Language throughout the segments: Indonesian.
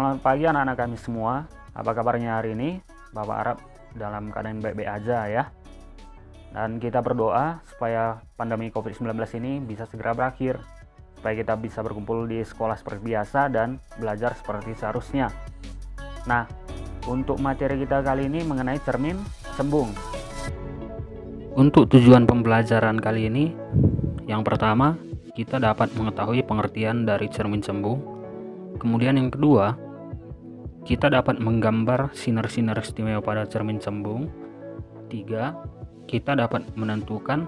selamat pagi anak-anak kami semua. Apa kabarnya hari ini? Bapak harap dalam keadaan baik-baik aja ya. Dan kita berdoa supaya pandemi COVID-19 ini bisa segera berakhir, supaya kita bisa berkumpul di sekolah seperti biasa dan belajar seperti seharusnya. Nah, untuk materi kita kali ini mengenai cermin cembung. Untuk tujuan pembelajaran kali ini, yang pertama, kita dapat mengetahui pengertian dari cermin cembung. Kemudian yang kedua, kita dapat menggambar sinar-sinar istimewa pada cermin cembung. 3, kita dapat menentukan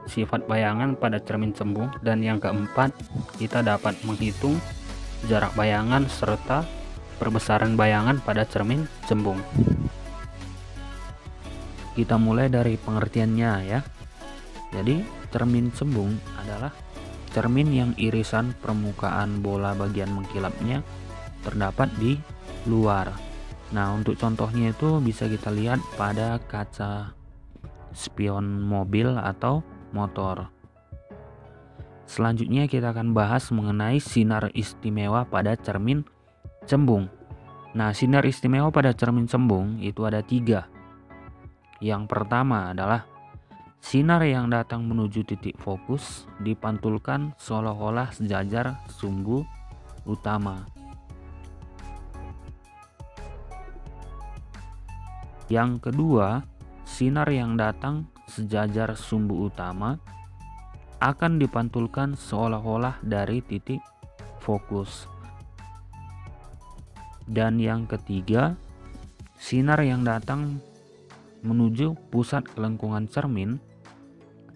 sifat bayangan pada cermin cembung. Dan yang keempat, kita dapat menghitung jarak bayangan serta perbesaran bayangan pada cermin cembung. Kita mulai dari pengertiannya ya. Jadi, cermin cembung adalah cermin yang irisan permukaan bola bagian mengkilapnya terdapat di luar. Nah, untuk contohnya itu bisa kita lihat pada kaca spion mobil atau motor. Selanjutnya kita akan bahas mengenai sinar istimewa pada cermin cembung. Nah, sinar istimewa pada cermin cembung itu ada 3. Yang pertama adalah sinar yang datang menuju titik fokus dipantulkan seolah-olah sejajar sumbu utama. Yang kedua, sinar yang datang sejajar sumbu utama akan dipantulkan seolah-olah dari titik fokus. Dan yang ketiga, sinar yang datang menuju pusat kelengkungan cermin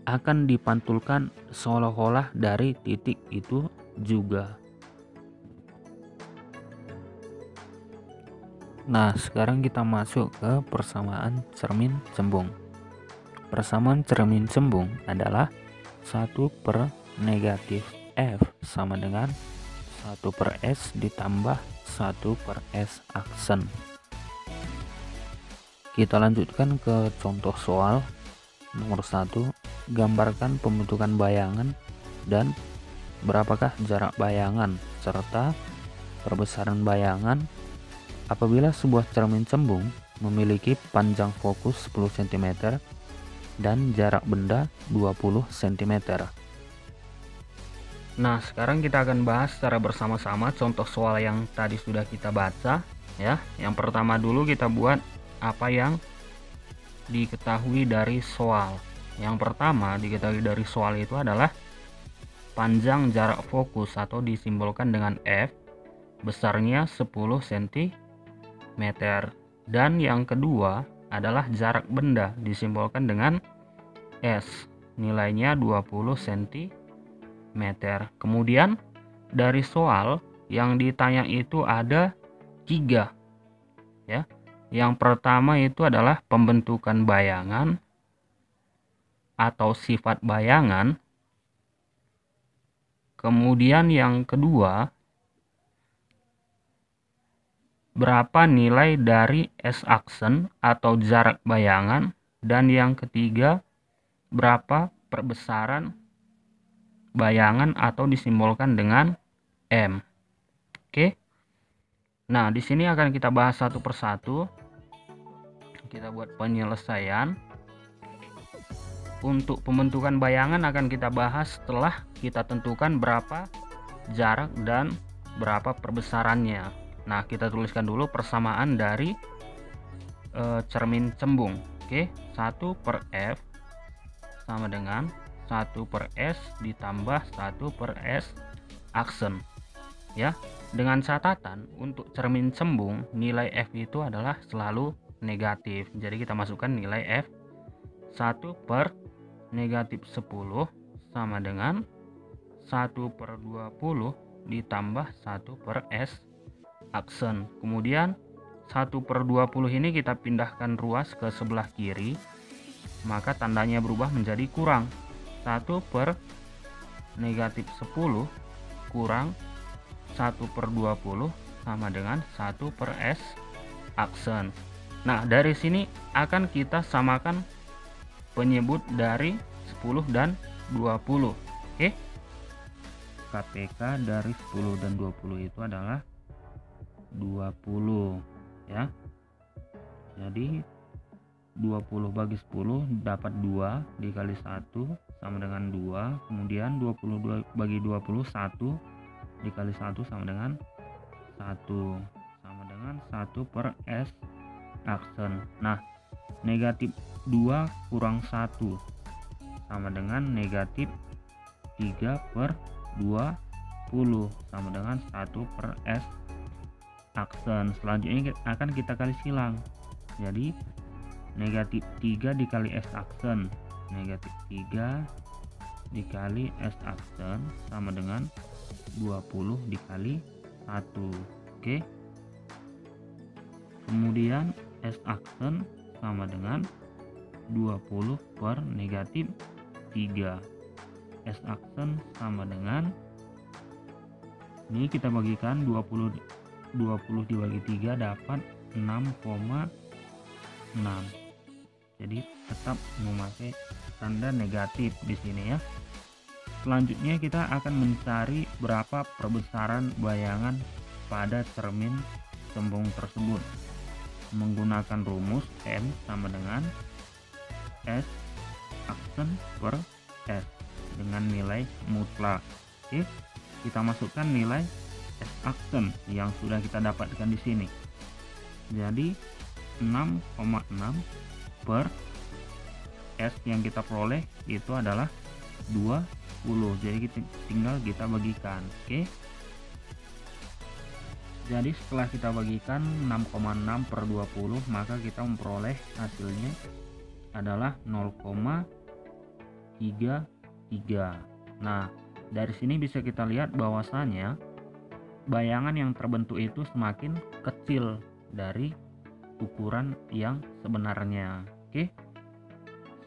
akan dipantulkan seolah-olah dari titik itu juga. Nah, sekarang kita masuk ke persamaan cermin cembung. Persamaan cermin cembung adalah 1 per negatif F sama dengan 1 per S ditambah 1 per S aksen. Kita lanjutkan ke contoh soal nomor 1. Gambarkan pembentukan bayangan dan berapakah jarak bayangan serta perbesaran bayangan apabila sebuah cermin cembung memiliki panjang fokus 10 cm dan jarak benda 20 cm. Nah, sekarang kita akan bahas secara bersama-sama contoh soal yang tadi sudah kita baca ya. Yang pertama dulu kita buat apa yang diketahui dari soal. Yang pertama diketahui dari soal itu adalah panjang jarak fokus atau disimbolkan dengan F, besarnya 10 cm. Dan yang kedua adalah jarak benda disimbolkan dengan S, nilainya 20 cm. Kemudian dari soal yang ditanya itu ada 3 ya. Yang pertama itu adalah pembentukan bayangan atau sifat bayangan. Kemudian yang kedua, berapa nilai dari S aksen atau jarak bayangan. Dan yang ketiga, berapa perbesaran bayangan atau disimbolkan dengan M. Oke. Nah, di sini akan kita bahas satu persatu. Kita buat penyelesaian. Untuk pembentukan bayangan akan kita bahas setelah kita tentukan berapa jarak dan berapa perbesarannya. Nah, kita tuliskan dulu persamaan dari cermin cembung. Oke, 1 per F sama dengan 1 per S ditambah 1 per S aksen. Ya, dengan catatan untuk cermin cembung nilai F itu adalah selalu negatif. Jadi kita masukkan nilai F 1 per negatif 10 sama dengan 1 per 20 ditambah 1 per S aksen. Kemudian 1 per 20 ini kita pindahkan ruas ke sebelah kiri, maka tandanya berubah menjadi kurang. 1 per negatif 10 kurang 1 per 20 sama dengan 1 per S aksen. Nah, dari sini akan kita samakan penyebut dari 10 dan 20. Oke. KPK dari 10 dan 20 itu adalah 20 ya. Jadi 20 bagi 10 dapat 2 dikali 1 sama dengan 2. Kemudian 22 bagi 20 1 dikali 1 sama dengan 1, sama dengan 1 per S aksen. Nah, negatif 2 kurang 1 sama dengan negatif 3 per 20 sama dengan 1 per S aksen. Selanjutnya akan kita kali silang. Jadi negatif 3 dikali S aksen, negatif 3 dikali S aksen sama dengan 20 dikali 1. Oke. Kemudian S aksen sama dengan 20 per negatif 3. S aksen sama dengan, ini kita bagikan 20 dibagi 3 dapat 6,6. Jadi tetap memakai tanda negatif di sini ya. Selanjutnya kita akan mencari berapa perbesaran bayangan pada cermin cembung tersebut menggunakan rumus M sama dengan S aksen per S dengan nilai mutlak. Oke, kita masukkan nilai S aksen yang sudah kita dapatkan di sini. Jadi 6,6 per S yang kita peroleh itu adalah 20. Jadi tinggal kita bagikan. Oke. Jadi setelah kita bagikan 6,6 per 20, maka kita memperoleh hasilnya adalah 0,33. Nah, dari sini bisa kita lihat bahwasanya bayangan yang terbentuk itu semakin kecil dari ukuran yang sebenarnya. Oke.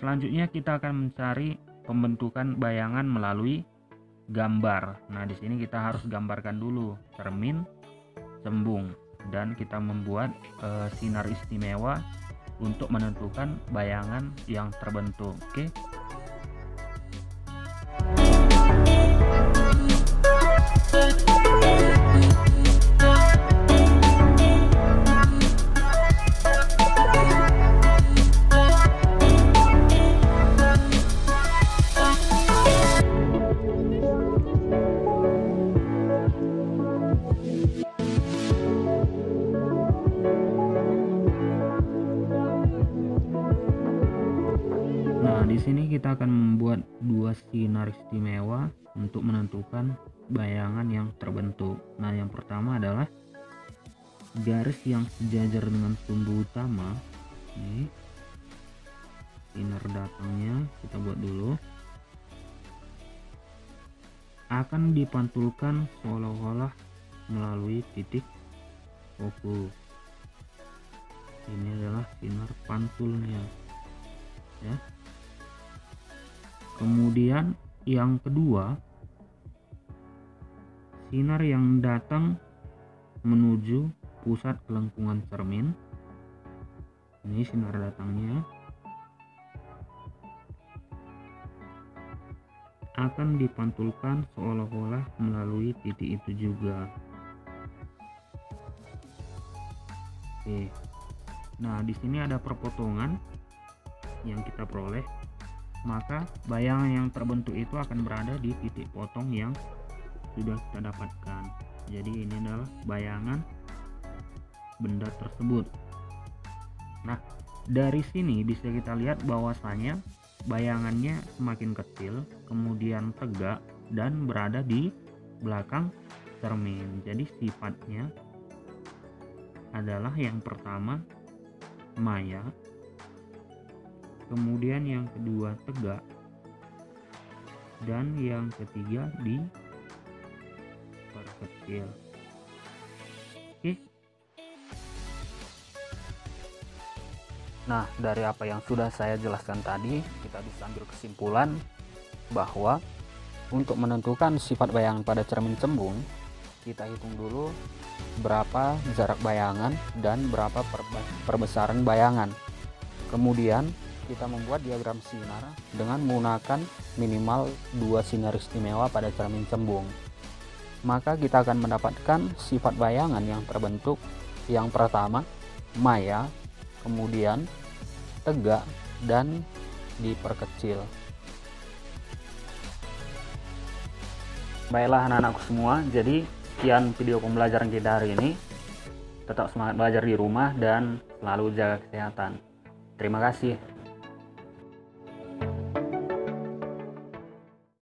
Selanjutnya kita akan mencari pembentukan bayangan melalui gambar. Nah, di sini kita harus gambarkan dulu cermin cembung dan kita membuat sinar istimewa untuk menentukan bayangan yang terbentuk. Oke. Di sini kita akan membuat dua sinar istimewa untuk menentukan bayangan yang terbentuk. Nah, yang pertama adalah garis yang sejajar dengan sumbu utama. Ini sinar datangnya kita buat dulu. Akan dipantulkan seolah-olah melalui titik fokus. Ini adalah sinar pantulnya, ya. Kemudian yang kedua, sinar yang datang menuju pusat kelengkungan cermin. Ini sinar datangnya. Akan dipantulkan seolah-olah melalui titik itu juga. Oke. Nah, di sini ada perpotongan yang kita peroleh. Maka bayangan yang terbentuk itu akan berada di titik potong yang sudah kita dapatkan. Jadi ini adalah bayangan benda tersebut. Nah, dari sini bisa kita lihat bahwasanya bayangannya semakin kecil, kemudian tegak dan berada di belakang cermin. Jadi sifatnya adalah yang pertama maya, kemudian yang kedua tegak, dan yang ketiga diperkecil. Oke. Nah, dari apa yang sudah saya jelaskan tadi, kita bisa ambil kesimpulan bahwa untuk menentukan sifat bayangan pada cermin cembung, kita hitung dulu berapa jarak bayangan dan berapa perbesaran bayangan. Kemudian kita membuat diagram sinar dengan menggunakan minimal 2 sinar istimewa pada cermin cembung. maka kita akan mendapatkan sifat bayangan yang terbentuk. Yang pertama, maya, kemudian tegak dan diperkecil. Baiklah anak-anakku semua, jadi sekian video pembelajaran kita hari ini. Tetap semangat belajar di rumah dan selalu jaga kesehatan. Terima kasih.